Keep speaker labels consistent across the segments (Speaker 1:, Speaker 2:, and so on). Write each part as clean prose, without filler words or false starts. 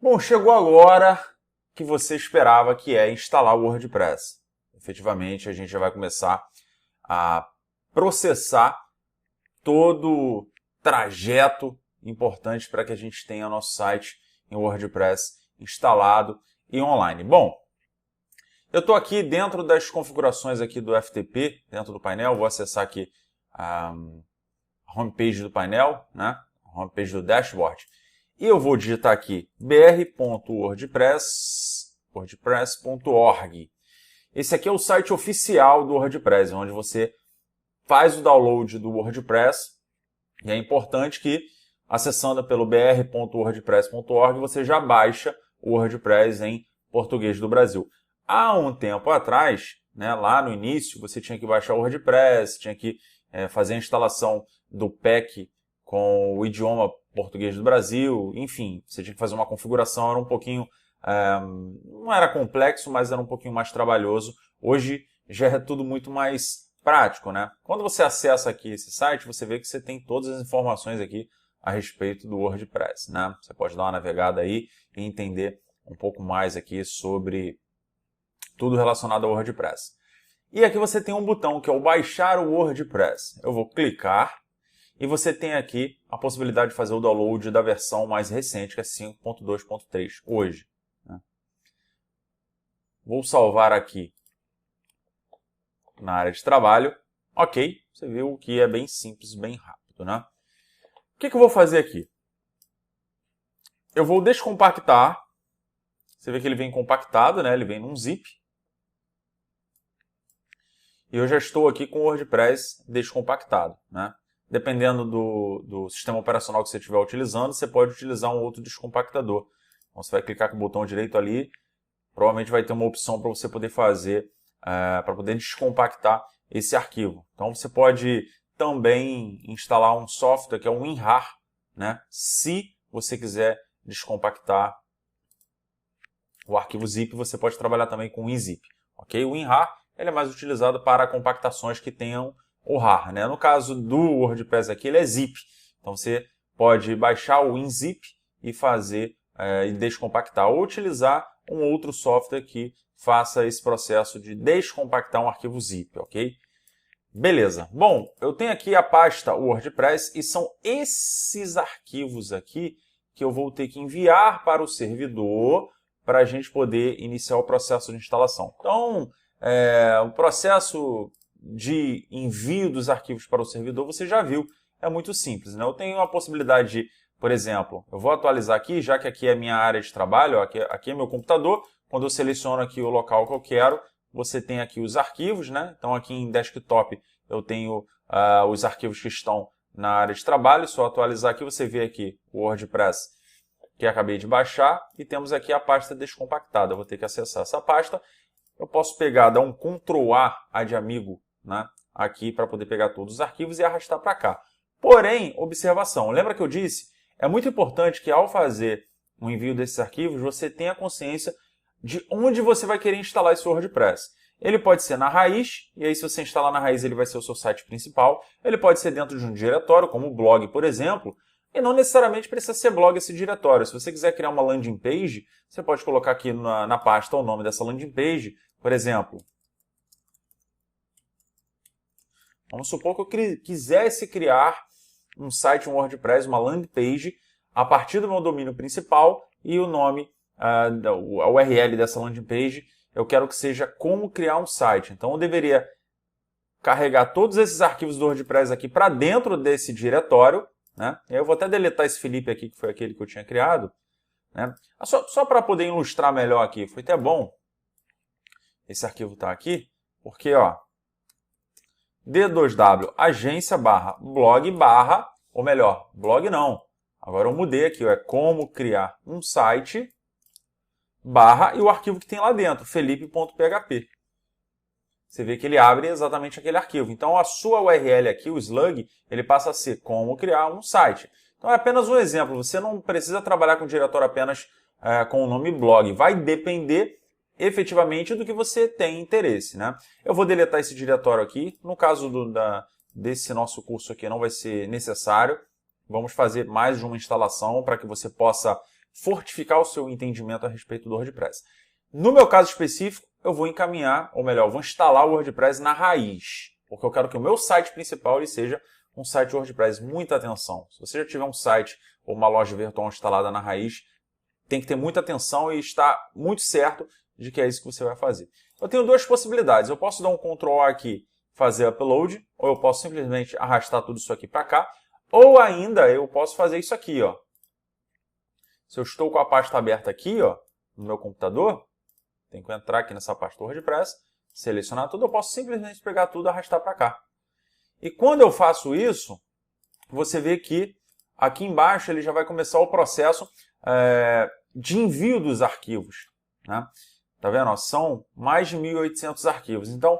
Speaker 1: Bom, chegou agora que você esperava, que é instalar o WordPress. Efetivamente, a gente já vai começar a processar todo o trajeto importante para que a gente tenha nosso site em WordPress instalado e online. Bom, eu estou aqui dentro das configurações aqui do FTP, dentro do painel, vou acessar aqui a homepage do painel, né? A homepage do dashboard. E eu vou digitar aqui wordpress.org. Esse aqui é o site oficial do WordPress, onde você faz o download do WordPress. E é importante que, acessando pelo br.wordpress.org, você já baixa o WordPress em português do Brasil. Há um tempo atrás, né, lá no início, você tinha que baixar o WordPress, tinha que fazer a instalação do pack com o idioma português do Brasil, enfim, você tinha que fazer uma configuração, era um pouquinho, não era complexo, mas era um pouquinho mais trabalhoso. Hoje já é tudo muito mais prático, né? Quando você acessa aqui esse site, você vê que você tem todas as informações aqui a respeito do WordPress, né? Você pode dar uma navegada aí e entender um pouco mais aqui sobre tudo relacionado ao WordPress. E aqui você tem um botão que é o baixar o WordPress. Eu vou clicar e você tem aqui a possibilidade de fazer o download da versão mais recente, que é 5.2.3 hoje, né? Vou salvar aqui na área de trabalho. Ok, você viu que é bem simples, bem rápido, né? O que eu vou fazer aqui? Eu vou descompactar. Você vê que ele vem compactado, né? Ele vem num zip. E eu já estou aqui com o WordPress descompactado, né? Dependendo do sistema operacional que você estiver utilizando, você pode utilizar um outro descompactador. Então, você vai clicar com o botão direito ali, provavelmente vai ter uma opção para você poder fazer, para poder descompactar esse arquivo. Então, você pode também instalar um software que é o WinRAR, né? Se você quiser descompactar o arquivo zip, você pode trabalhar também com o WinZip. Okay? O WinRAR ele é mais utilizado para compactações que tenham o RAR, né? No caso do WordPress aqui, ele é zip. Então você pode baixar o WinZip e fazer e descompactar, ou utilizar um outro software que faça esse processo de descompactar um arquivo zip, ok? Beleza. Bom, eu tenho aqui a pasta WordPress e são esses arquivos aqui que eu vou ter que enviar para o servidor para a gente poder iniciar o processo de instalação. Então, o processo de envio dos arquivos para o servidor, você já viu, é muito simples, né? Eu tenho a possibilidade de, por exemplo, eu vou atualizar aqui, já que aqui é a minha área de trabalho, aqui é meu computador, quando eu seleciono aqui o local que eu quero, você tem aqui os arquivos, né? Então aqui em desktop eu tenho os arquivos que estão na área de trabalho, só atualizar aqui, você vê aqui o WordPress que acabei de baixar e temos aqui a pasta descompactada, eu vou ter que acessar essa pasta. Eu posso pegar, dar um Ctrl A de amigo, né, aqui para poder pegar todos os arquivos e arrastar para cá. Porém, observação, lembra que eu disse? É muito importante que ao fazer o envio desses arquivos, você tenha consciência de onde você vai querer instalar esse WordPress. Ele pode ser na raiz, e aí se você instalar na raiz ele vai ser o seu site principal. Ele pode ser dentro de um diretório, como o blog, por exemplo, e não necessariamente precisa ser blog esse diretório. Se você quiser criar uma landing page, você pode colocar aqui na pasta o nome dessa landing page. Por exemplo, vamos supor que eu quisesse criar um site, um WordPress, uma landing page, a partir do meu domínio principal e o nome, a URL dessa landing page, eu quero que seja como criar um site. Então eu deveria carregar todos esses arquivos do WordPress aqui para dentro desse diretório, né? Eu vou até deletar esse Felipe aqui, que foi aquele que eu tinha criado, né? Só para poder ilustrar melhor aqui, foi até bom esse arquivo está aqui, porque ó, D2W agência blog ou melhor, blog não, agora eu mudei aqui, ó, é como criar um site e o arquivo que tem lá dentro, felipe.php. Você vê que ele abre exatamente aquele arquivo. Então a sua URL aqui, o slug, ele passa a ser como criar um site. Então é apenas um exemplo, você não precisa trabalhar com o diretório apenas com o nome blog, vai depender efetivamente do que você tem interesse, né? Eu vou deletar esse diretório aqui. No caso desse nosso curso aqui não vai ser necessário. Vamos fazer mais de uma instalação para que você possa fortificar o seu entendimento a respeito do WordPress. No meu caso específico, eu vou encaminhar, ou melhor, eu vou instalar o WordPress na raiz, porque eu quero que o meu site principal ele seja um site WordPress. Muita atenção. Se você já tiver um site ou uma loja virtual instalada na raiz, tem que ter muita atenção e estar muito certo de que é isso que você vai fazer. Eu tenho duas possibilidades. Eu posso dar um Ctrl A aqui, fazer upload, ou eu posso simplesmente arrastar tudo isso aqui para cá, ou ainda eu posso fazer isso aqui, ó. Se eu estou com a pasta aberta aqui, ó, no meu computador, tenho que entrar aqui nessa pasta WordPress, selecionar tudo, eu posso simplesmente pegar tudo e arrastar para cá. E quando eu faço isso, você vê que aqui embaixo ele já vai começar o processo de envio dos arquivos, né? Tá vendo? Ó, são mais de 1.800 arquivos. Então,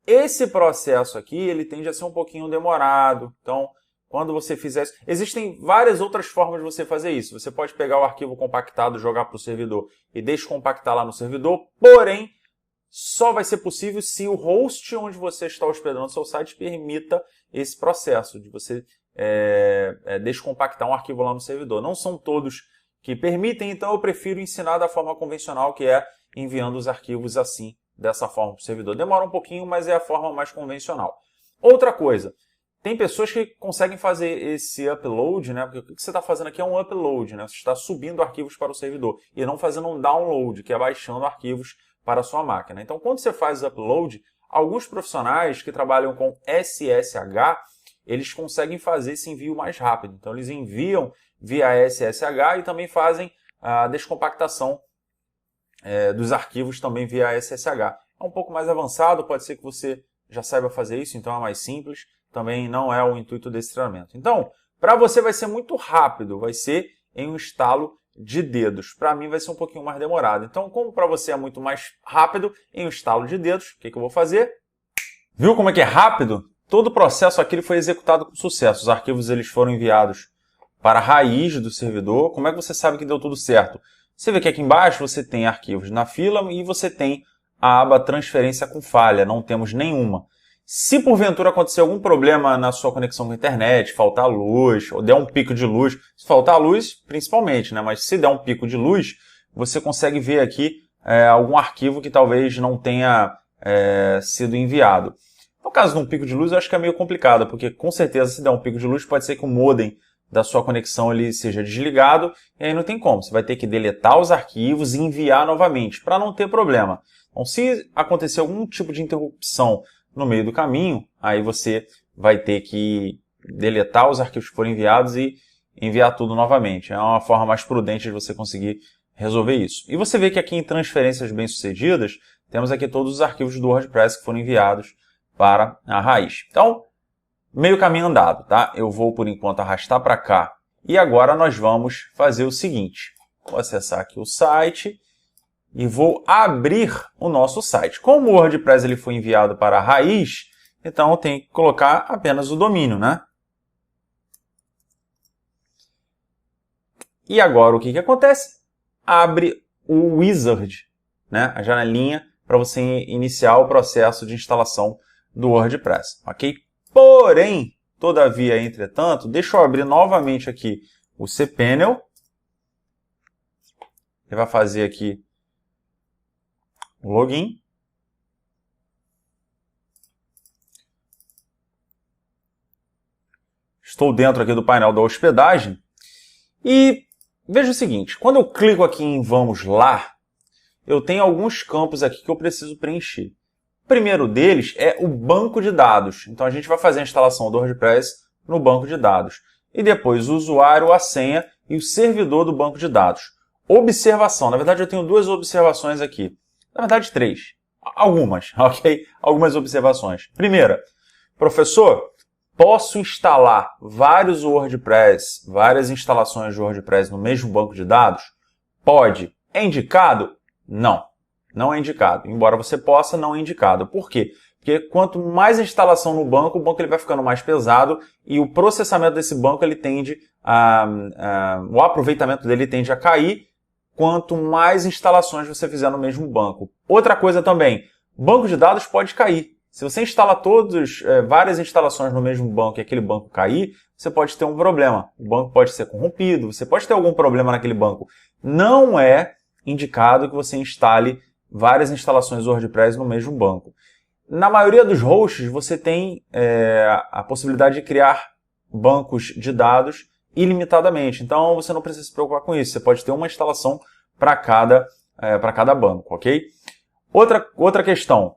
Speaker 1: esse processo aqui, ele tende a ser um pouquinho demorado. Então, quando você fizer isso... Existem várias outras formas de você fazer isso. Você pode pegar o arquivo compactado, jogar para o servidor e descompactar lá no servidor, porém, só vai ser possível se o host onde você está hospedando o seu site permita esse processo de você descompactar um arquivo lá no servidor. Não são todos que permitem, então eu prefiro ensinar da forma convencional, que é enviando os arquivos assim, dessa forma para o servidor. Demora um pouquinho, mas é a forma mais convencional. Outra coisa, tem pessoas que conseguem fazer esse upload, né? Porque o que você está fazendo aqui é um upload, né? Você está subindo arquivos para o servidor e não fazendo um download, que é baixando arquivos para a sua máquina. Então, quando você faz o upload, alguns profissionais que trabalham com SSH, eles conseguem fazer esse envio mais rápido. Então, eles enviam via SSH e também fazem a descompactação dos arquivos também via SSH. É um pouco mais avançado, pode ser que você já saiba fazer isso, então é mais simples. Também não é o intuito desse treinamento. Então, para você vai ser muito rápido, vai ser em um estalo de dedos. Para mim vai ser um pouquinho mais demorado. Então, como para você é muito mais rápido, em um estalo de dedos, o que eu vou fazer? Viu como é que é rápido? Todo o processo aqui foi executado com sucesso. Os arquivos eles foram enviados para a raiz do servidor. Como é que você sabe que deu tudo certo? Você vê que aqui embaixo você tem arquivos na fila e você tem a aba transferência com falha. Não temos nenhuma. Se porventura acontecer algum problema na sua conexão com a internet, faltar luz, ou der um pico de luz, se faltar luz, principalmente, né? Mas se der um pico de luz, você consegue ver aqui algum arquivo que talvez não tenha sido enviado. No caso de um pico de luz, eu acho que é meio complicado, porque com certeza se der um pico de luz, pode ser que o modem da sua conexão ele seja desligado, e aí não tem como. Você vai ter que deletar os arquivos e enviar novamente, para não ter problema. Então, se acontecer algum tipo de interrupção no meio do caminho, aí você vai ter que deletar os arquivos que foram enviados e enviar tudo novamente. É uma forma mais prudente de você conseguir resolver isso. E você vê que aqui em transferências bem-sucedidas, temos aqui todos os arquivos do WordPress que foram enviados para a raiz. Então, meio caminho andado, tá? Eu vou, por enquanto, arrastar para cá. E agora nós vamos fazer o seguinte. Vou acessar aqui o site e vou abrir o nosso site. Como o WordPress ele foi enviado para a raiz, então eu tenho que colocar apenas o domínio, né? E agora o que acontece? Abre o Wizard, né? A janelinha para você iniciar o processo de instalação do WordPress, ok? Porém, todavia, entretanto, deixa eu abrir novamente aqui o cPanel. Ele vai fazer aqui o login. Estou dentro aqui do painel da hospedagem. E veja o seguinte, quando eu clico aqui em Vamos Lá, eu tenho alguns campos aqui que eu preciso preencher. O primeiro deles é o banco de dados. Então a gente vai fazer a instalação do WordPress no banco de dados. E depois o usuário, a senha e o servidor do banco de dados. Observação. Na verdade eu tenho duas observações aqui. Na verdade, três. Algumas, ok? Algumas observações. Primeira, professor, posso instalar vários WordPress, várias instalações de WordPress no mesmo banco de dados? Pode. É indicado? Não. Não é indicado. Embora você possa, não é indicado. Por quê? Porque quanto mais instalação no banco, o banco ele vai ficando mais pesado e o processamento desse banco ele tende o aproveitamento dele tende a cair quanto mais instalações você fizer no mesmo banco. Outra coisa também, banco de dados pode cair. Se você instala várias instalações no mesmo banco e aquele banco cair, você pode ter um problema. O banco pode ser corrompido, você pode ter algum problema naquele banco. não é indicado que você instale várias instalações WordPress no mesmo banco. Na maioria dos hosts, você tem a possibilidade de criar bancos de dados ilimitadamente. Então, você não precisa se preocupar com isso. Você pode ter uma instalação para cada banco, ok? Outra questão.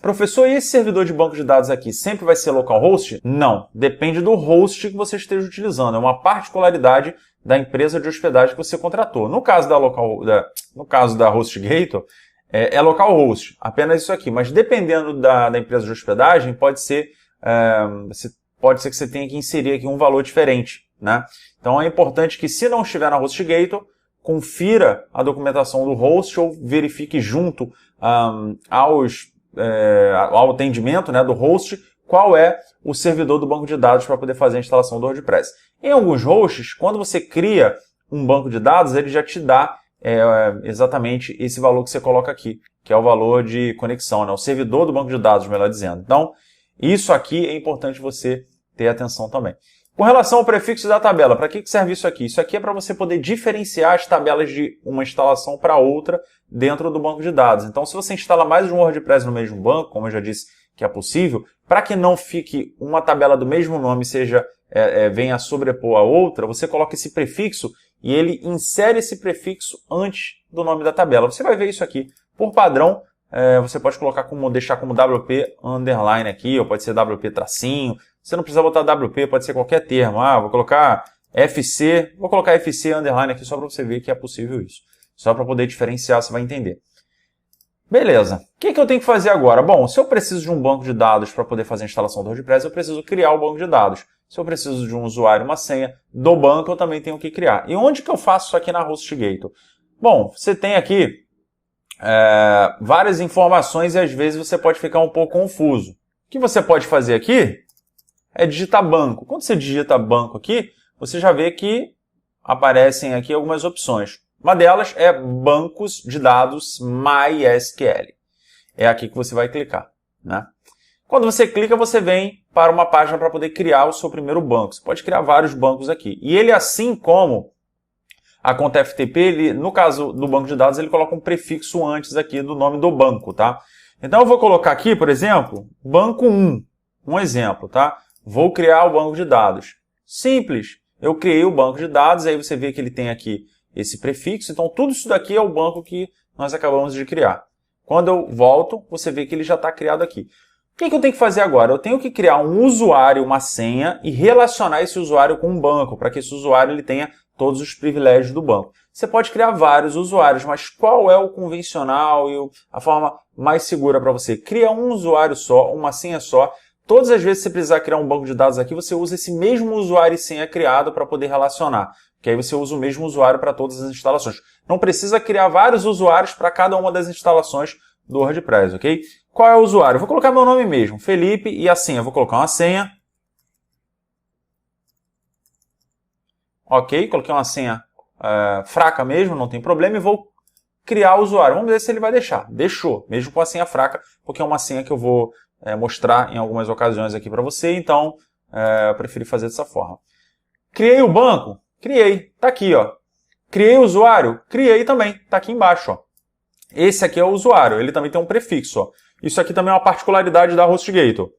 Speaker 1: Professor, e esse servidor de banco de dados aqui sempre vai ser localhost? Não. Depende do host que você esteja utilizando. É uma particularidade da empresa de hospedagem que você contratou. No caso da HostGator, é localhost. Apenas isso aqui. Mas dependendo da empresa de hospedagem, pode ser que você tenha que inserir aqui um valor diferente, né? Então é importante que, se não estiver na HostGator, confira a documentação do host ou verifique junto ao atendimento, né, do host, qual é o servidor do banco de dados para poder fazer a instalação do WordPress. Em alguns hosts, quando você cria um banco de dados, ele já te dá exatamente esse valor que você coloca aqui, que é o valor de conexão, né, o servidor do banco de dados, melhor dizendo. Então, isso aqui é importante você ter atenção também. Com relação ao prefixo da tabela, para que serve isso aqui? Isso aqui é para você poder diferenciar as tabelas de uma instalação para outra dentro do banco de dados. Então, se você instala mais de um WordPress no mesmo banco, como eu já disse que é possível, para que não fique uma tabela do mesmo nome venha a sobrepor a outra, você coloca esse prefixo e ele insere esse prefixo antes do nome da tabela. Você vai ver isso aqui. Por padrão, você pode deixar como WP underline aqui, ou pode ser WP tracinho. Você não precisa botar WP, pode ser qualquer termo. Vou colocar FC underline aqui só para você ver que é possível isso. Só para poder diferenciar, você vai entender. Beleza. O que eu tenho que fazer agora? Bom, se eu preciso de um banco de dados para poder fazer a instalação do WordPress, eu preciso criar o banco de dados. Se eu preciso de um usuário e uma senha do banco, eu também tenho que criar. E onde que eu faço isso aqui na HostGator? Bom, você tem aqui várias informações e às vezes você pode ficar um pouco confuso. O que você pode fazer aqui é digitar banco. Quando você digita banco aqui, você já vê que aparecem aqui algumas opções. Uma delas é bancos de dados MySQL. É aqui que você vai clicar, né? Quando você clica, você vem para uma página para poder criar o seu primeiro banco. Você pode criar vários bancos aqui. E ele, assim como a conta FTP, no caso do banco de dados, ele coloca um prefixo antes aqui do nome do banco, tá? Então eu vou colocar aqui, por exemplo, banco 1. Um exemplo, tá? Vou criar o banco de dados. Simples. Eu criei o banco de dados, aí você vê que ele tem aqui esse prefixo. Então, tudo isso daqui é o banco que nós acabamos de criar. Quando eu volto, você vê que ele já está criado aqui. O que eu tenho que fazer agora? Eu tenho que criar um usuário, uma senha e relacionar esse usuário com um banco, para que esse usuário ele tenha todos os privilégios do banco. Você pode criar vários usuários, mas qual é o convencional e a forma mais segura para você? Cria um usuário só, uma senha só. Todas as vezes que você precisar criar um banco de dados aqui, você usa esse mesmo usuário e senha criado para poder relacionar. Que aí você usa o mesmo usuário para todas as instalações. Não precisa criar vários usuários para cada uma das instalações do WordPress, ok? Qual é o usuário? Eu vou colocar meu nome mesmo, Felipe, e a senha. Eu vou colocar uma senha. Ok, coloquei uma senha fraca mesmo, não tem problema, e vou criar o usuário. Vamos ver se ele vai deixar. Deixou, mesmo com a senha fraca, porque é uma senha que eu vou mostrar em algumas ocasiões aqui para você, então eu preferi fazer dessa forma. Criei o banco? Criei. Está aqui, ó. Criei o usuário? Criei também. Está aqui embaixo, ó. Esse aqui é o usuário. Ele também tem um prefixo, ó. Isso aqui também é uma particularidade da HostGator. O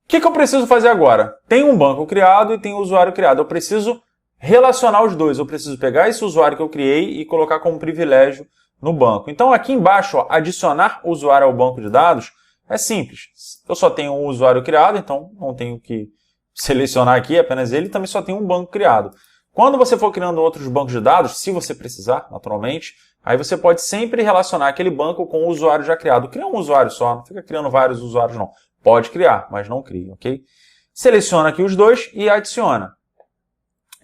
Speaker 1: que eu preciso fazer agora? Tem um banco criado e tem um usuário criado. Eu preciso relacionar os dois. Eu preciso pegar esse usuário que eu criei e colocar como privilégio no banco. Então, aqui embaixo, ó, adicionar usuário ao banco de dados é simples. Eu só tenho um usuário criado, então não tenho que selecionar aqui apenas ele. Também só tem um banco criado. Quando você for criando outros bancos de dados, se você precisar, naturalmente, aí você pode sempre relacionar aquele banco com o usuário já criado. Cria um usuário só, não fica criando vários usuários, não. Pode criar, mas não cria, ok? Seleciona aqui os dois e adiciona.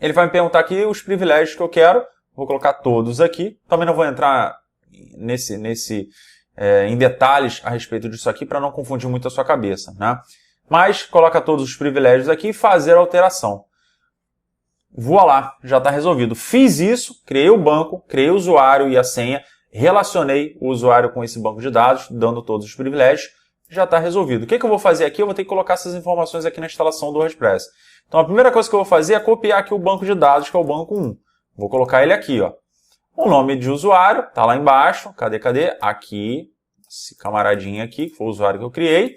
Speaker 1: Ele vai me perguntar aqui os privilégios que eu quero. Vou colocar todos aqui. Também não vou entrar em detalhes a respeito disso aqui para não confundir muito a sua cabeça, né? Mas coloca todos os privilégios aqui e fazer a alteração. Voilá, já está resolvido. Fiz isso, criei o banco, criei o usuário e a senha, relacionei o usuário com esse banco de dados, dando todos os privilégios, já está resolvido. O que eu vou fazer aqui? Eu vou ter que colocar essas informações aqui na instalação do WordPress. Então a primeira coisa que eu vou fazer é copiar aqui o banco de dados, que é o banco 1. Vou colocar ele aqui, ó. O nome de usuário está lá embaixo. Cadê? Aqui, esse camaradinho aqui, que foi o usuário que eu criei.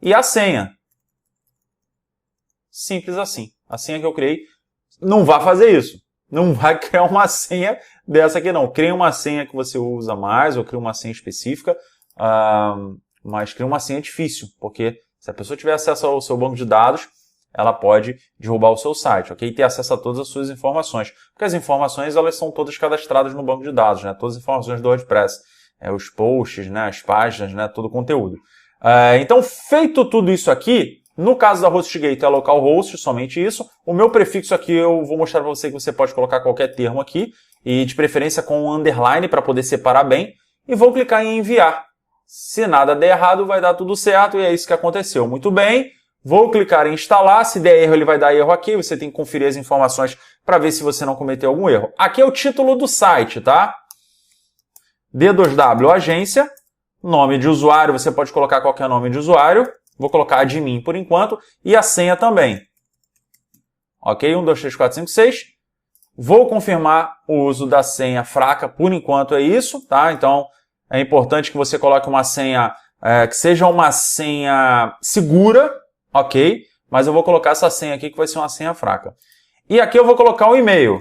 Speaker 1: E a senha. Simples assim. A senha que eu criei. Não vai fazer isso. Não vai criar uma senha dessa aqui não. Cria uma senha que você usa mais, ou cria uma senha específica. Mas cria uma senha difícil, porque se a pessoa tiver acesso ao seu banco de dados, ela pode derrubar o seu site, ok? E ter acesso a todas as suas informações. Porque as informações, elas são todas cadastradas no banco de dados, né? Todas as informações do WordPress. Os posts, né? As páginas, né? Todo o conteúdo. Então, feito tudo isso aqui, no caso da HostGator é localhost, somente isso. O meu prefixo aqui eu vou mostrar para você que você pode colocar qualquer termo aqui, e de preferência com um underline para poder separar bem. E vou clicar em enviar. Se nada der errado, vai dar tudo certo, e é isso que aconteceu. Muito bem. Vou clicar em instalar, se der erro ele vai dar erro aqui, você tem que conferir as informações para ver se você não cometeu algum erro. Aqui é o título do site, tá? D2W agência, nome de usuário, você pode colocar qualquer nome de usuário, vou colocar admin por enquanto, e a senha também. Ok? 1, 2, 3, 4, 5, 6. Vou confirmar o uso da senha fraca, por enquanto é isso, tá? Então é importante que você coloque uma senha, que seja uma senha segura, ok, mas eu vou colocar essa senha aqui que vai ser uma senha fraca. E aqui eu vou colocar um e-mail.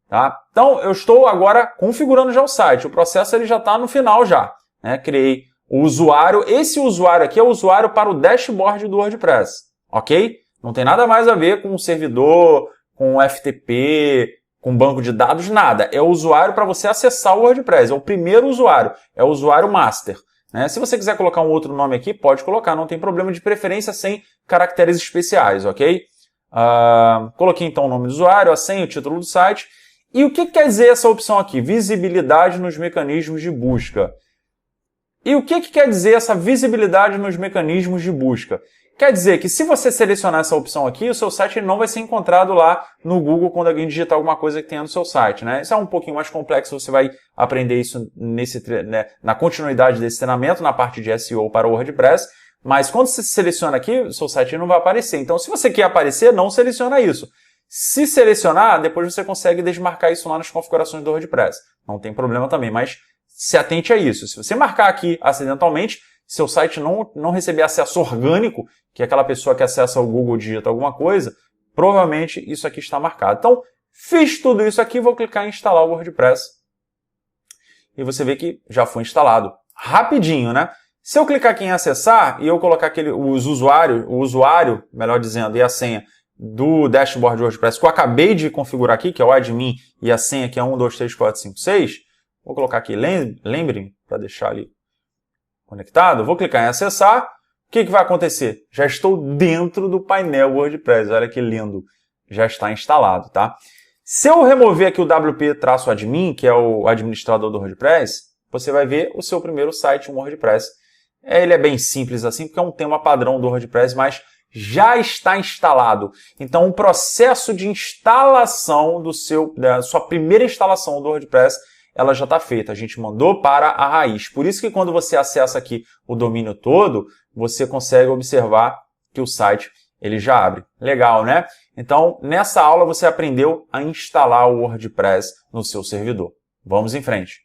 Speaker 1: Tá? Então, eu estou agora configurando já o site. O processo ele já está no final já. Né? Criei o usuário. Esse usuário aqui é o usuário para o dashboard do WordPress. Ok? Não tem nada mais a ver com o servidor, com o FTP, com banco de dados, nada. É o usuário para você acessar o WordPress. É o primeiro usuário. É o usuário master. Se você quiser colocar um outro nome aqui, pode colocar, não tem problema, de preferência sem caracteres especiais, ok? Coloquei então o nome do usuário, a senha, o título do site. E o que quer dizer essa opção aqui? Visibilidade nos mecanismos de busca. E o que quer dizer essa visibilidade nos mecanismos de busca? Quer dizer que se você selecionar essa opção aqui, o seu site não vai ser encontrado lá no Google quando alguém digitar alguma coisa que tenha no seu site, né? Isso é um pouquinho mais complexo, você vai aprender isso na continuidade desse treinamento, na parte de SEO para o WordPress, mas quando você seleciona aqui, o seu site não vai aparecer. Então, se você quer aparecer, não seleciona isso. Se selecionar, depois você consegue desmarcar isso lá nas configurações do WordPress. Não tem problema também, mas se atente a isso. Se você marcar aqui acidentalmente, seu site não receber acesso orgânico, que é aquela pessoa que acessa o Google digita alguma coisa, provavelmente isso aqui está marcado. Então, fiz tudo isso aqui, vou clicar em instalar o WordPress. E você vê que já foi instalado. Rapidinho, né? Se eu clicar aqui em acessar e eu colocar o usuário, melhor dizendo, e a senha do dashboard do WordPress que eu acabei de configurar aqui, que é o admin, e a senha que é 1, 2, 3, 4, 5, 6, vou colocar aqui, lembrem, para deixar ali conectado, vou clicar em acessar. O que vai acontecer? Já estou dentro do painel WordPress, olha que lindo, já está instalado, tá? Se eu remover aqui o wp-admin, que é o administrador do WordPress, você vai ver o seu primeiro site, um WordPress. Ele é bem simples assim, porque é um tema padrão do WordPress, mas já está instalado. Então, o processo de instalação da sua primeira instalação do WordPress, ela já está feita. A gente mandou para a raiz. Por isso que quando você acessa aqui o domínio todo, você consegue observar que o site ele já abre. Legal, né? Então, nessa aula você aprendeu a instalar o WordPress no seu servidor. Vamos em frente.